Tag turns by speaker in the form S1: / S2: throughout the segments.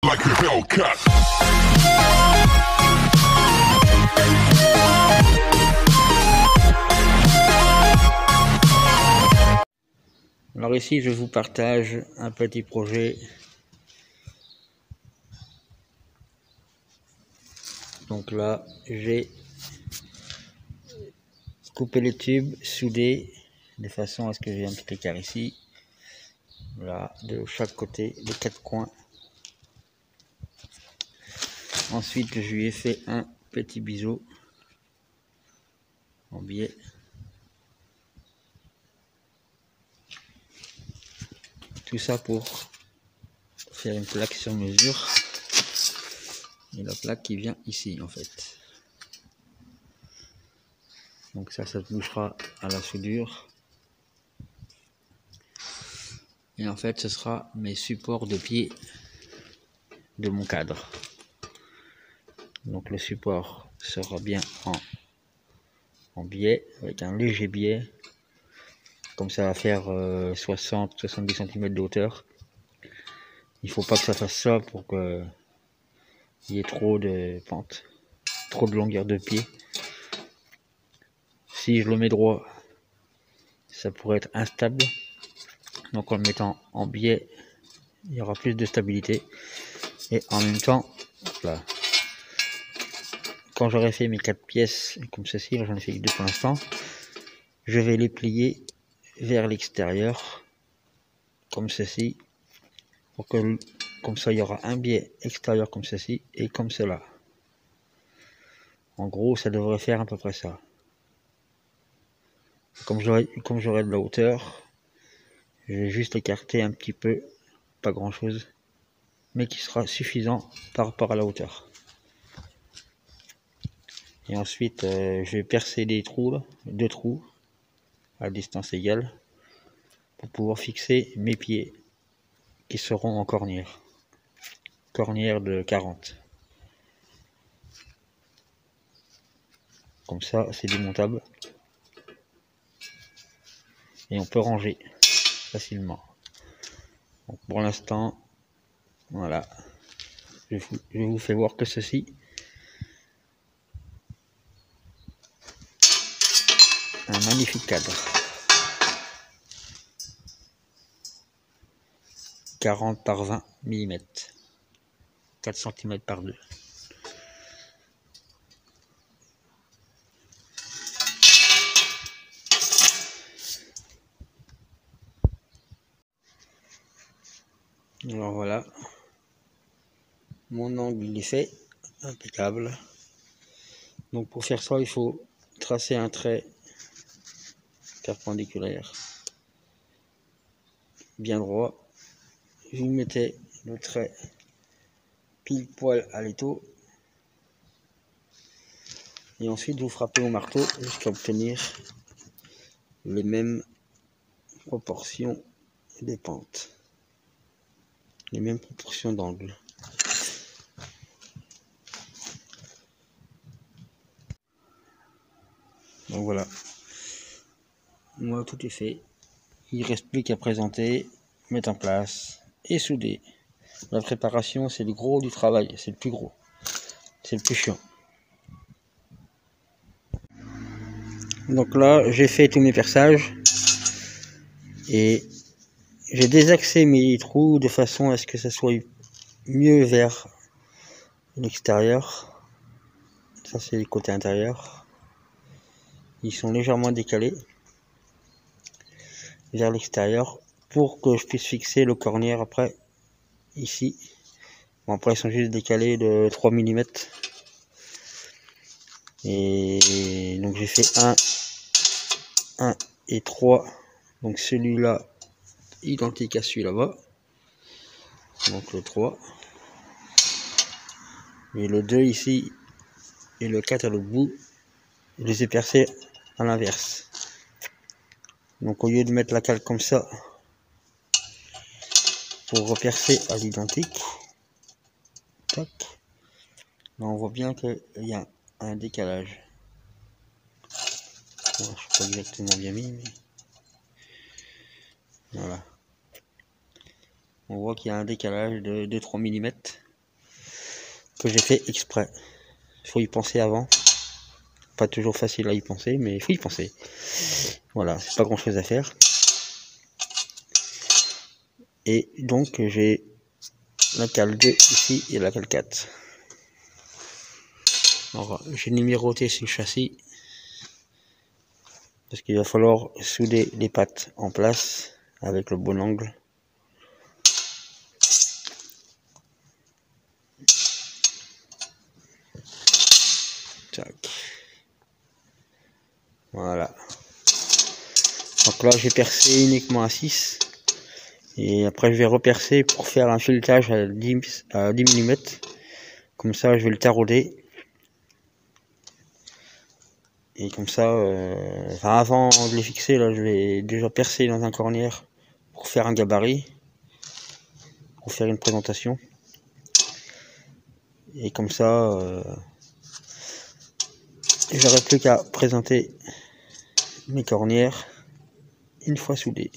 S1: like a Hellcat.
S2: Alors ici je vous partage un petit projet. Donc là j'ai coupé les tubes, soudé de façon à ce que j'ai un petit écart ici, là de chaque côté, les quatre coins. Ensuite je lui ai fait un petit biseau en biais. Tout ça pour faire une plaque sur mesure. Et la plaque qui vient ici en fait. Donc ça se bouchera à la soudure. Et en fait ce sera mes supports de pied de mon cadre. Donc le support sera bien en biais, avec un léger biais. Comme ça va faire 60-70 cm de hauteur. Il faut pas que ça fasse ça pour qu'il y ait trop de pente, trop de longueur de pied. Si je le mets droit, ça pourrait être instable. Donc en le mettant en biais, il y aura plus de stabilité. Et en même temps, là, quand j'aurai fait mes 4 pièces comme ceci, j'en ai fait 2 pour l'instant, je vais les plier vers l'extérieur, comme ceci, pour que comme ça il y aura un biais extérieur comme ceci et comme cela. En gros, ça devrait faire à peu près ça. Comme j'aurai de la hauteur, je vais juste écarter un petit peu, pas grand chose, mais qui sera suffisant par rapport à la hauteur. Et ensuite, je vais percer des trous, là, 2 trous, à distance égale, pour pouvoir fixer mes pieds, qui seront en cornière. Cornière de 40. Comme ça, c'est démontable. Et on peut ranger facilement. Donc pour l'instant, voilà. Je vous fais voir que ceci. Un magnifique cadre. 40 par 20 mm. 4 cm par 2. Alors voilà. Mon angle il est fait. Impeccable. Donc pour faire ça, il faut tracer un trait perpendiculaire. Bien droit. Vous mettez le trait pile poil à l'étau. Et ensuite vous frappez au marteau jusqu'à obtenir les mêmes proportions des pentes, les mêmes proportions d'angle. Donc voilà, moi tout est fait, il reste plus qu'à présenter, mettre en place et souder. La préparation c'est le gros du travail, c'est le plus gros, c'est le plus chiant. Donc là j'ai fait tous mes perçages et j'ai désaxé mes trous de façon à ce que ça soit mieux vers l'extérieur. Ça c'est les côtés intérieurs. Ils sont légèrement décalés vers l'extérieur pour que je puisse fixer le cornière après ici. Bon, après ils sont juste décalés de 3 mm. Et donc j'ai fait 1 et 3. Donc celui-là identique à celui là-bas. Donc le 3. Et le 2 ici et le 4 à l'autre bout, je les ai percés à l'inverse. Donc au lieu de mettre la cale comme ça pour repercer à l'identique, tac, là on voit bien qu'il y a un décalage. Bon, je ne suis pas exactement bien mis, mais voilà. On voit qu'il y a un décalage de 2-3 mm que j'ai fait exprès. Il faut y penser avant. Pas toujours facile à y penser, mais il faut y penser. Voilà, c'est pas grand chose à faire. Et donc j'ai la cale 2 ici et la cale 4. Alors j'ai numéroté sur le châssis parce qu'il va falloir souder les pattes en place avec le bon angle. Tac. Voilà. Donc là j'ai percé uniquement à 6 et après je vais repercer pour faire un filetage à 10 mm. Comme ça je vais le tarauder. Et comme ça, enfin avant de les fixer, là je vais déjà percer dans un cornière pour faire un gabarit, pour faire une présentation. Et comme ça, j'aurai plus qu'à présenter mes cornières une fois soudées.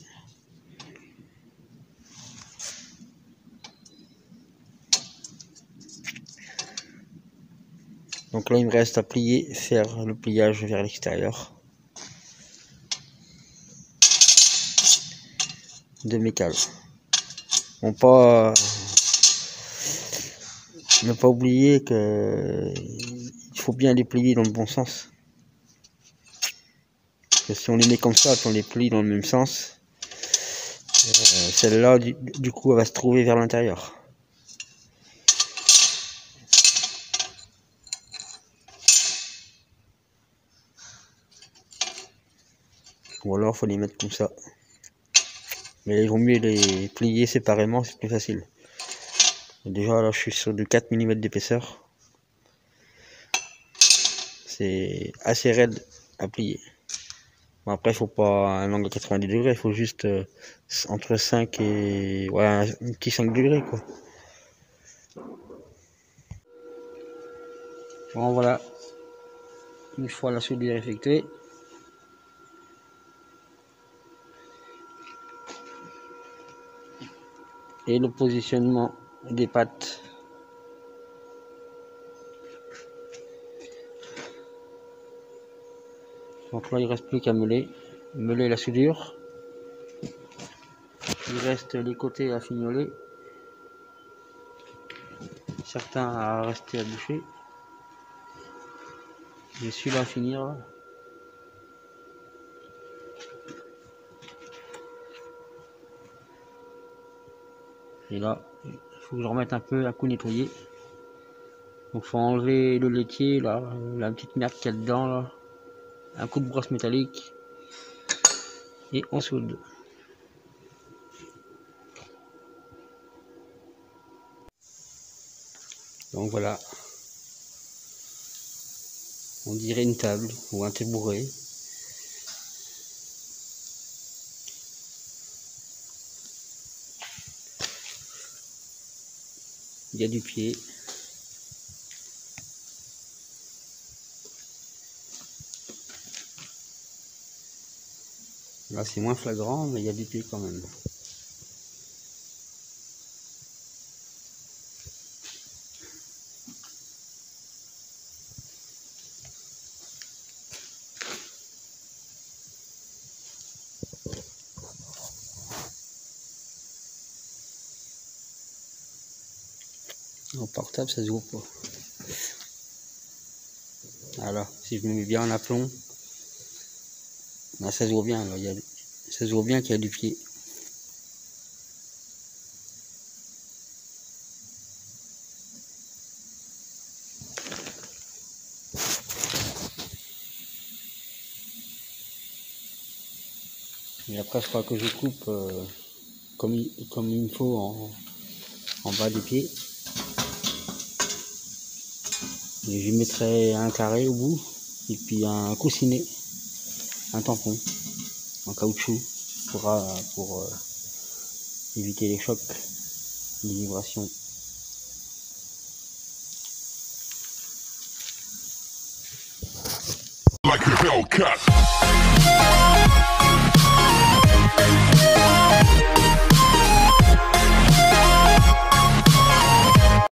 S2: Donc là il me reste à plier, faire le pliage vers l'extérieur de mes cales. Bon, ne pas oublier que il faut bien les plier dans le bon sens. Parce que si on les met comme ça, si on les plie dans le même sens, celle-là du coup elle va se trouver vers l'intérieur. Ou alors faut les mettre comme ça. Mais il vaut mieux les plier séparément, c'est plus facile. Et déjà là je suis sur du 4 mm d'épaisseur. C'est assez raide à plier. Bon, après il faut pas un angle à 90 degrés, il faut juste entre 5 et ouais, un petit 5 degrés quoi. Bon voilà, une fois la soudure effectuée, et le positionnement des pattes. Donc là il reste plus qu'à meuler la soudure. Il reste les côtés à fignoler, certains à rester à boucher. J'ai celui-là à finir là. Et là, il faut que je remette un peu à coup nettoyer. Donc faut enlever le laitier là, la petite merde qu'il y a dedans là. Un coup de brosse métallique. Et on soude. Donc voilà. On dirait une table ou un tabouret. Il y a du pied. Là c'est moins flagrant, mais il y a du pied quand même. En portable ça se voit pas. Voilà, si je me mets bien en aplomb, là ça se voit bien, là, ça se voit bien qu'il y a du pied. Et après je crois que je coupe comme il me faut en bas du pied. Et je mettrai un carré au bout et puis un coussinet, un tampon en caoutchouc pour éviter les chocs, les vibrations. Like a Hellcat.